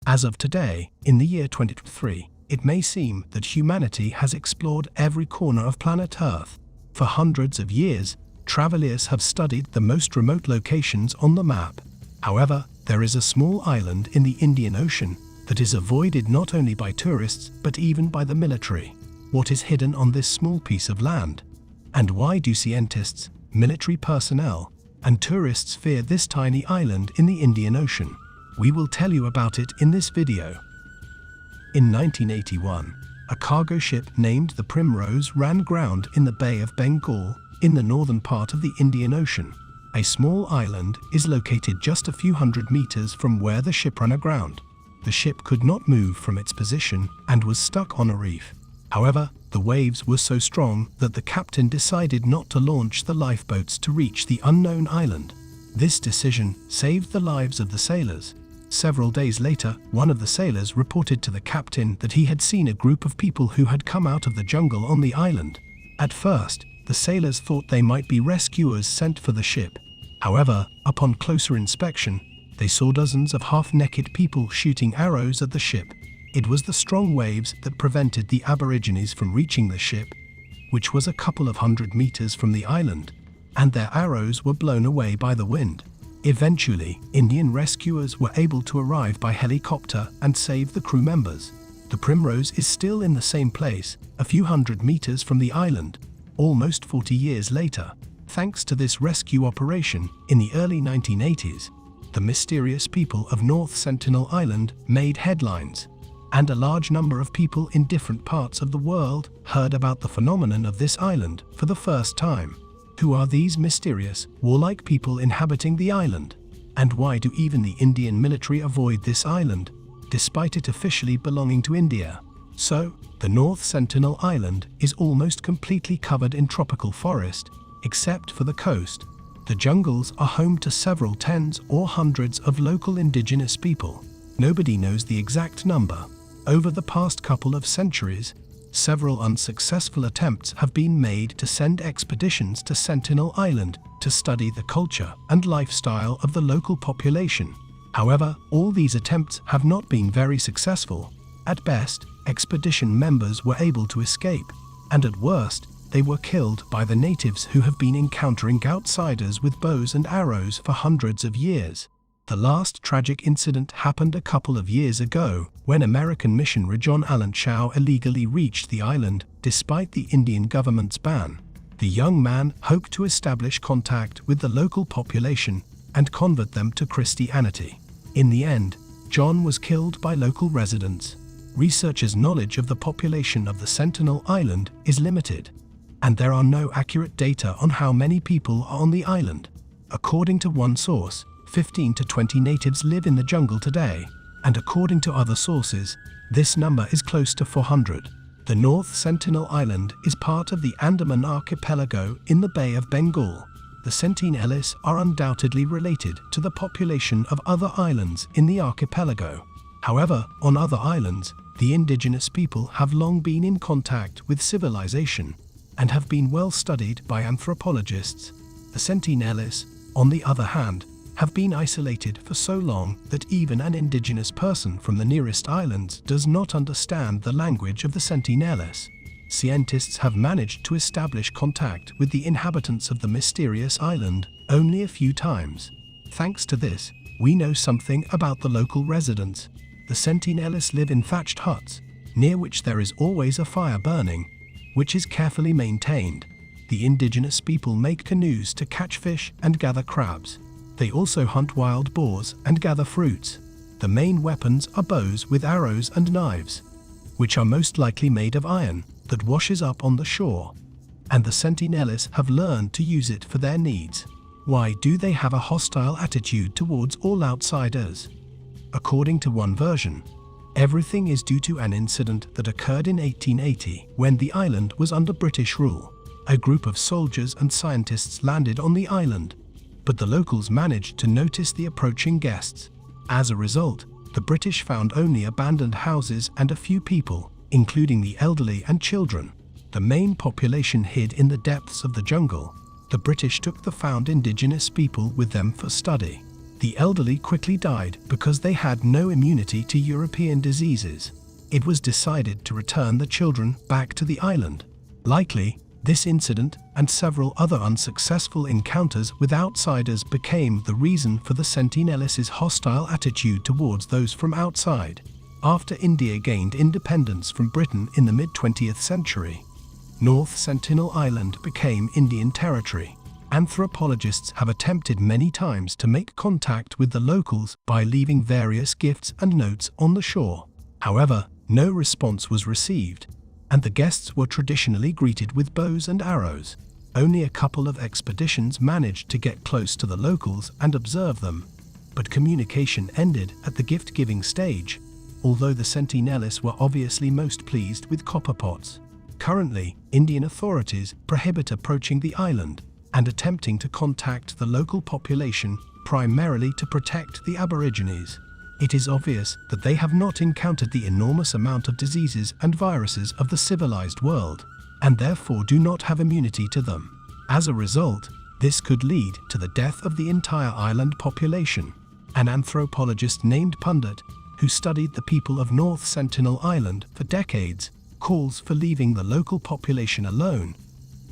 As of today, in the year 2023, it may seem that humanity has explored every corner of planet Earth. For hundreds of years, travelers have studied the most remote locations on the map. However, there is a small island in the Indian Ocean that is avoided not only by tourists but even by the military. What is hidden on this small piece of land? And why do scientists, military personnel, and tourists fear this tiny island in the Indian Ocean? We will tell you about it in this video. In 1981, a cargo ship named the Primrose ran aground in the Bay of Bengal in the northern part of the Indian Ocean. A small island is located just a few hundred meters from where the ship ran aground. The ship could not move from its position and was stuck on a reef. However, the waves were so strong that the captain decided not to launch the lifeboats to reach the unknown island. This decision saved the lives of the sailors. Several days later, one of the sailors reported to the captain that he had seen a group of people who had come out of the jungle on the island. At first, the sailors thought they might be rescuers sent for the ship. However, upon closer inspection, they saw dozens of half-naked people shooting arrows at the ship. It was the strong waves that prevented the Aborigines from reaching the ship, which was a couple of hundred meters from the island, and their arrows were blown away by the wind. Eventually, Indian rescuers were able to arrive by helicopter and save the crew members. The Primrose is still in the same place, a few hundred meters from the island, almost 40 years later. Thanks to this rescue operation, in the early 1980s, the mysterious people of North Sentinel Island made headlines, and a large number of people in different parts of the world heard about the phenomenon of this island for the first time. Who are these mysterious, warlike people inhabiting the island? And why do even the Indian military avoid this island, despite it officially belonging to India? So, the North Sentinel Island is almost completely covered in tropical forest, except for the coast. The jungles are home to several tens or hundreds of local indigenous people. Nobody knows the exact number. Over the past couple of centuries, several unsuccessful attempts have been made to send expeditions to Sentinel Island to study the culture and lifestyle of the local population. However, all these attempts have not been very successful. At best, expedition members were able to escape, and at worst, they were killed by the natives who have been encountering outsiders with bows and arrows for hundreds of years. The last tragic incident happened a couple of years ago, when American missionary John Allen Chau illegally reached the island despite the Indian government's ban. The young man hoped to establish contact with the local population and convert them to Christianity. In the end, John was killed by local residents. Researchers' knowledge of the population of the Sentinel Island is limited, and there are no accurate data on how many people are on the island. According to one source, 15 to 20 natives live in the jungle today, and according to other sources, this number is close to 400. The North Sentinel Island is part of the Andaman Archipelago in the Bay of Bengal. The Sentinelis are undoubtedly related to the population of other islands in the archipelago. However, on other islands, the indigenous people have long been in contact with civilization and have been well studied by anthropologists. The Sentinelis, on the other hand, have been isolated for so long that even an indigenous person from the nearest islands does not understand the language of the Sentinelis. Scientists have managed to establish contact with the inhabitants of the mysterious island only a few times. Thanks to this, we know something about the local residents. The Sentinelis live in thatched huts, near which there is always a fire burning, which is carefully maintained. The indigenous people make canoes to catch fish and gather crabs. They also hunt wild boars and gather fruits. The main weapons are bows with arrows and knives, which are most likely made of iron that washes up on the shore, and the Sentinelis have learned to use it for their needs. Why do they have a hostile attitude towards all outsiders? According to one version, everything is due to an incident that occurred in 1880 when the island was under British rule. A group of soldiers and scientists landed on the island, but the locals managed to notice the approaching guests. As a result, the British found only abandoned houses and a few people, including the elderly and children. The main population hid in the depths of the jungle. The British took the found indigenous people with them for study. The elderly quickly died because they had no immunity to European diseases. It was decided to return the children back to the island. Likely, this incident and several other unsuccessful encounters with outsiders became the reason for the Sentinelese' hostile attitude towards those from outside. After India gained independence from Britain in the mid-20th century, North Sentinel Island became Indian territory. Anthropologists have attempted many times to make contact with the locals by leaving various gifts and notes on the shore. However, no response was received, and the guests were traditionally greeted with bows and arrows. Only a couple of expeditions managed to get close to the locals and observe them, but communication ended at the gift-giving stage, although the Sentinelese were obviously most pleased with copper pots. Currently, Indian authorities prohibit approaching the island and attempting to contact the local population primarily to protect the Aborigines. It is obvious that they have not encountered the enormous amount of diseases and viruses of the civilized world, and therefore do not have immunity to them. As a result, this could lead to the death of the entire island population. An anthropologist named Pundit, who studied the people of North Sentinel Island for decades, calls for leaving the local population alone,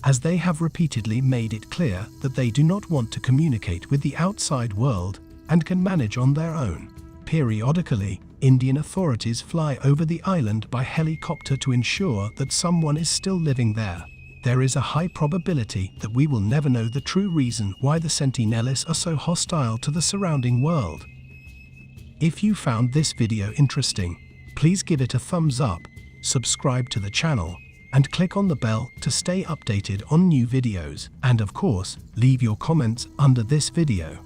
as they have repeatedly made it clear that they do not want to communicate with the outside world and can manage on their own. Periodically, Indian authorities fly over the island by helicopter to ensure that someone is still living there. There is a high probability that we will never know the true reason why the Sentinelese are so hostile to the surrounding world. If you found this video interesting, please give it a thumbs up, subscribe to the channel, and click on the bell to stay updated on new videos. And of course, leave your comments under this video.